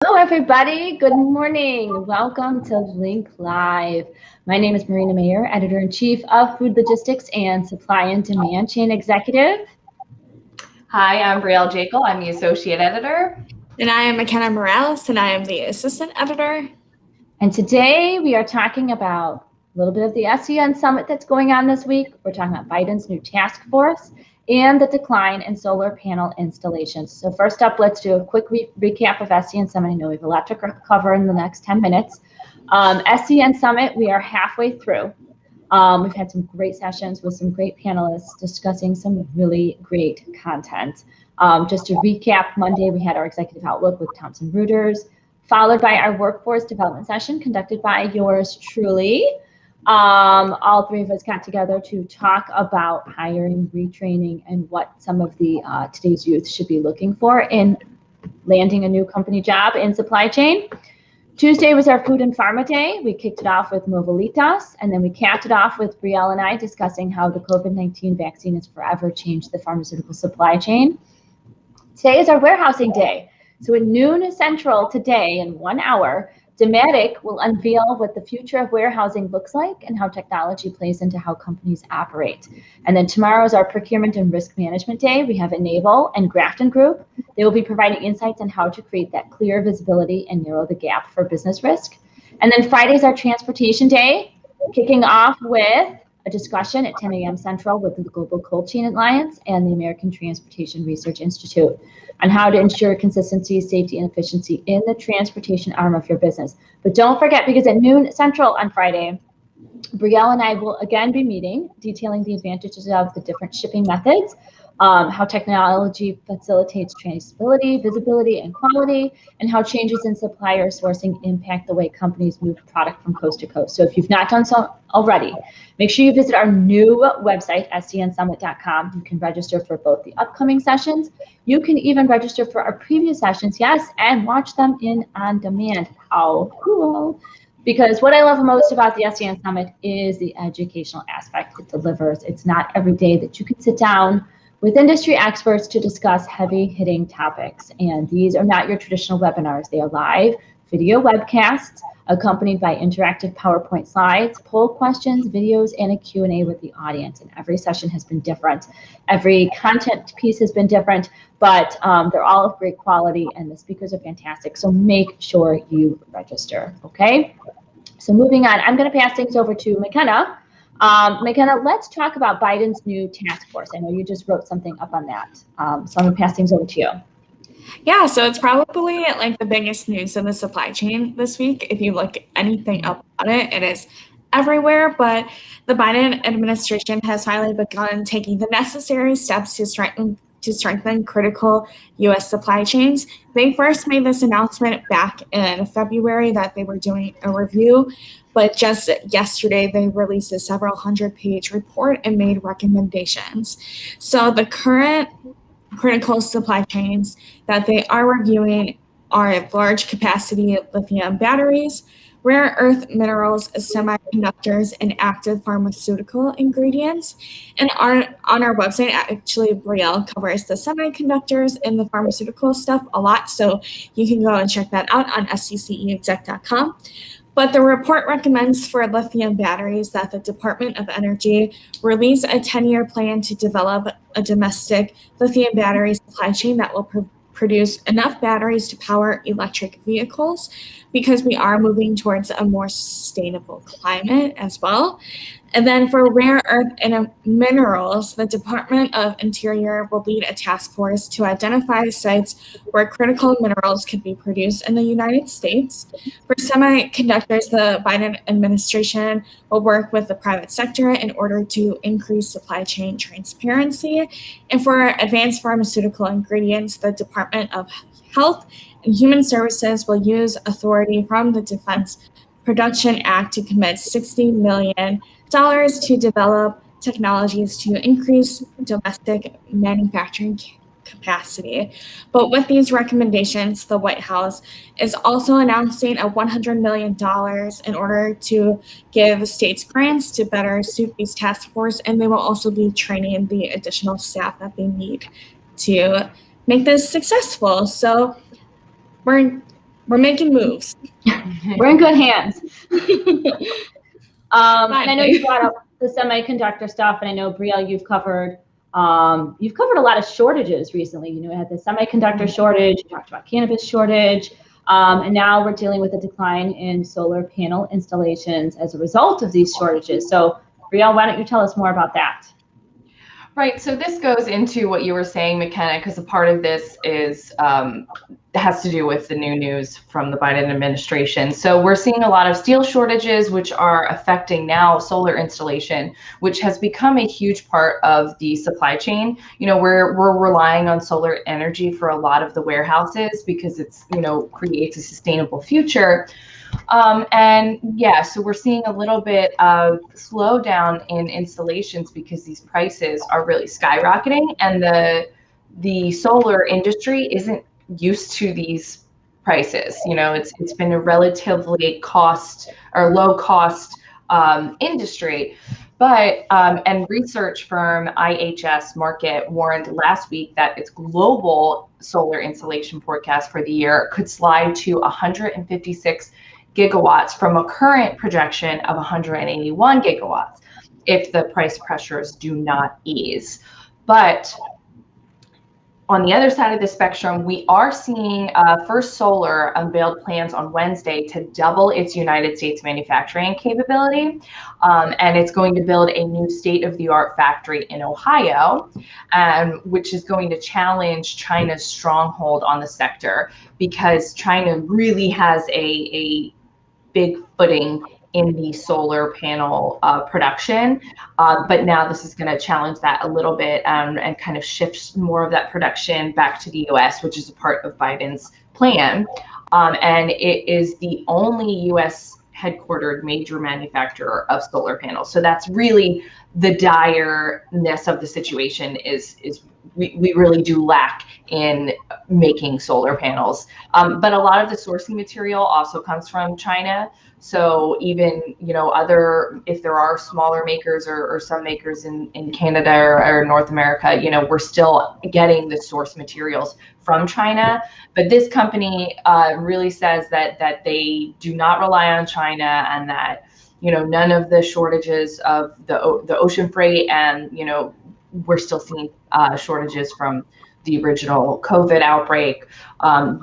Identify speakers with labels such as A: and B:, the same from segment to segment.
A: Hello, everybody. Good morning. Welcome to L.I.N.K Live. My name is Marina Mayer, Editor-in-Chief of Food Logistics and Supply and Demand Chain Executive.
B: Hi, I'm Brielle Jekyll. I'm the Associate Editor.
C: And I am Mackenna Morales, and I am the Assistant Editor.
A: And today we are talking about a little bit of the SCN Summit that's going on this week. We're talking about Biden's new task force and the decline in solar panel installations. So first up, let's do a quick recap of SCN Summit. I know we have a lot to cover in the next 10 minutes. SCN Summit, we are halfway through. We've had some great sessions with some great panelists discussing some really great content. Just to recap, Monday we had our executive outlook with Thomson Reuters, followed by our workforce development session conducted by yours truly. All three of us got together to talk about hiring, retraining, and what some of the today's youth should be looking for in landing a new company job in supply chain. Tuesday was our Food and Pharma Day. We kicked it off with Movilitas, and then we capped it off with Brielle and I discussing how the COVID-19 vaccine has forever changed the pharmaceutical supply chain. Today is our warehousing day. So at noon Central today, in 1 hour, Dematic will unveil what the future of warehousing looks like and how technology plays into how companies operate. And then tomorrow is our Procurement and Risk Management Day. We have Enable and Grafton Group. They will be providing insights on how to create that clear visibility and narrow the gap for business risk. And then Friday is our Transportation Day, kicking off with a discussion at 10 a.m. Central with the Global Cold Chain Alliance and the American Transportation Research Institute on how to ensure consistency, safety, and efficiency in the transportation arm of your business. But don't forget, because at noon Central on Friday, Brielle and I will again be meeting, detailing the advantages of the different shipping methods, how technology facilitates traceability, visibility, and quality, and how changes in supplier sourcing impact the way companies move product from coast to coast. So if you've not done so already, make sure you visit our new website, scnsummit.com. You can register for both the upcoming sessions. You can even register for our previous sessions, yes, and watch them on demand. How cool. Because what I love most about the SCN Summit is the educational aspect it delivers. It's not every day that you can sit down with industry experts to discuss heavy-hitting topics. And these are not your traditional webinars. They are live video webcasts accompanied by interactive PowerPoint slides, poll questions, videos, and a Q&A with the audience. And every session has been different. Every content piece has been different, but they're all of great quality, and the speakers are fantastic. So make sure you register, okay? So moving on, I'm going to pass things over to Mackenna. Mackenna, let's talk about Biden's new task force. I know you just wrote something up on that. So I'm going to pass things over to you.
C: Yeah, so it's probably like the biggest news in the supply chain this week. If you look anything up on it, it is everywhere. But the Biden administration has finally begun taking the necessary steps to strengthen critical U.S. supply chains. They first made this announcement back in February that they were doing a review, but just yesterday they released a several hundred-page report and made recommendations. So the current critical supply chains that they are reviewing are large capacity lithium batteries, rare earth minerals, semiconductors, and active pharmaceutical ingredients. And on our website, actually, Brielle covers the semiconductors and the pharmaceutical stuff a lot, so you can go and check that out on sdceexec.com. But the report recommends for lithium batteries that the Department of Energy release a 10-year plan to develop a domestic lithium battery supply chain that will produce enough batteries to power electric vehicles, because we are moving towards a more sustainable climate as well. And then for rare earth and minerals, the Department of Interior will lead a task force to identify sites where critical minerals could be produced in the United States. For semiconductors, the Biden administration will work with the private sector in order to increase supply chain transparency. And for advanced pharmaceutical ingredients, the Department of Health and Human Services will use authority from the Defense Production Act to commit $60 million to develop technologies to increase domestic manufacturing capacity. But with these recommendations, the White House is also announcing a $100 million in order to give states grants to better suit these task force, and they will also be training the additional staff that they need to make this successful. So we're We're making moves.
A: We're in good hands. And I know you brought up the semiconductor stuff, and I know, Brielle, you've covered a lot of shortages recently. You had the semiconductor shortage, you talked about cannabis shortage, and now we're dealing with a decline in solar panel installations as a result of these shortages. So, Brielle, why don't you tell us more about that?
B: Right. So this goes into what you were saying, Mackenna, because a part of this is has to do with the new news from the Biden administration. So we're seeing a lot of steel shortages, which are affecting now solar installation, which has become a huge part of the supply chain. We're relying on solar energy for a lot of the warehouses because it's, creates a sustainable future. So we're seeing a little bit of slowdown in installations because these prices are really skyrocketing, and the solar industry isn't used to these prices. It's been a relatively low cost industry. But and research firm IHS Markit warned last week that its global solar installation forecast for the year could slide to 156 gigawatts from a current projection of 181 gigawatts if the price pressures do not ease. But on the other side of the spectrum, we are seeing First Solar unveiled plans on Wednesday to double its United States manufacturing capability. And it's going to build a new state-of-the-art factory in Ohio, which is going to challenge China's stronghold on the sector, because China really has a big footing in the solar panel production, but now this is going to challenge that a little bit and kind of shift more of that production back to the US, which is a part of Biden's plan. And it is the only US headquartered major manufacturer of solar panels. So that's really the direness of the situation is we really do lack in making solar panels. But a lot of the sourcing material also comes from China. So even, if there are smaller makers or some makers in Canada or North America, we're still getting the source materials from China. But this company really says that they do not rely on China, and that, none of the shortages of the ocean freight, and, we're still seeing shortages from the original COVID outbreak.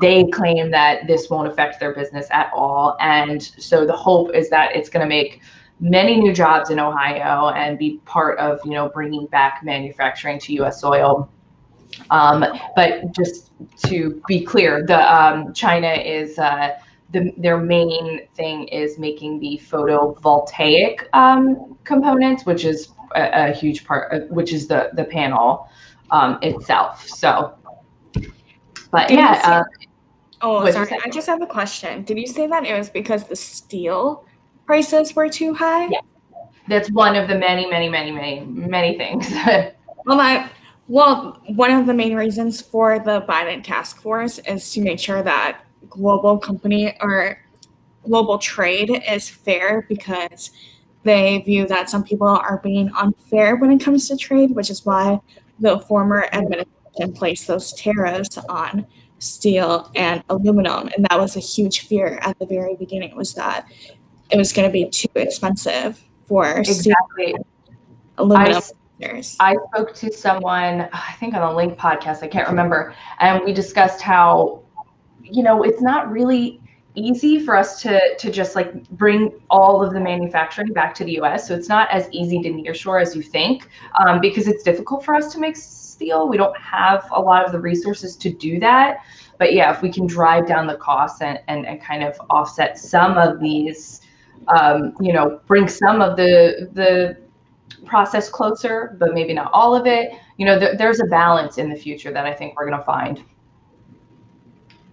B: They claim that this won't affect their business at all. And so the hope is that it's going to make many new jobs in Ohio and be part of, bringing back manufacturing to US soil. But just to be clear, China is their main thing is making the photovoltaic components, which is a huge part of, which is the panel itself. So, but yeah.
C: Sorry, I just have a question. Did you say that it was because the steel prices were too high?
B: Yeah, that's one of the many things.
C: Well, one of the main reasons for the Biden task force is to make sure that global trade is fair, because they view that some people are being unfair when it comes to trade, which is why the former administration placed those tariffs on steel and aluminum. And that was a huge fear at the very beginning, was that it was going to be too expensive for steel and aluminum. I
B: spoke to someone, I think on the L.I.N.K podcast, I can't remember, and we discussed how, it's not really easy for us to just bring all of the manufacturing back to the US. So it's not as easy to nearshore as you think, because it's difficult for us to make steel. We don't have a lot of the resources to do that. But yeah, if we can drive down the costs and kind of offset some of these, bring some of the process closer, but maybe not all of it, there's a balance in the future that I think we're going to find.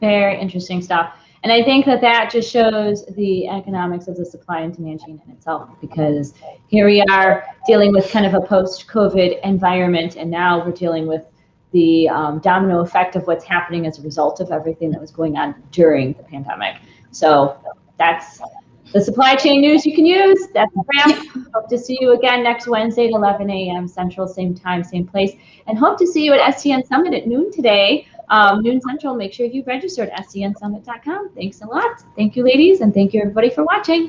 A: Very interesting stuff. And I think that just shows the economics of the supply and demand chain in itself, because here we are dealing with kind of a post-COVID environment, and now we're dealing with the domino effect of what's happening as a result of everything that was going on during the pandemic. So that's the supply chain news you can use. That's a wrap. Hope to see you again next Wednesday at 11 a.m. Central, same time, same place. And hope to see you at SCN Summit at noon today. noon Central. Make sure you register at scnsummit.com. Thanks a lot. Thank you, ladies, and thank you, everybody, for watching.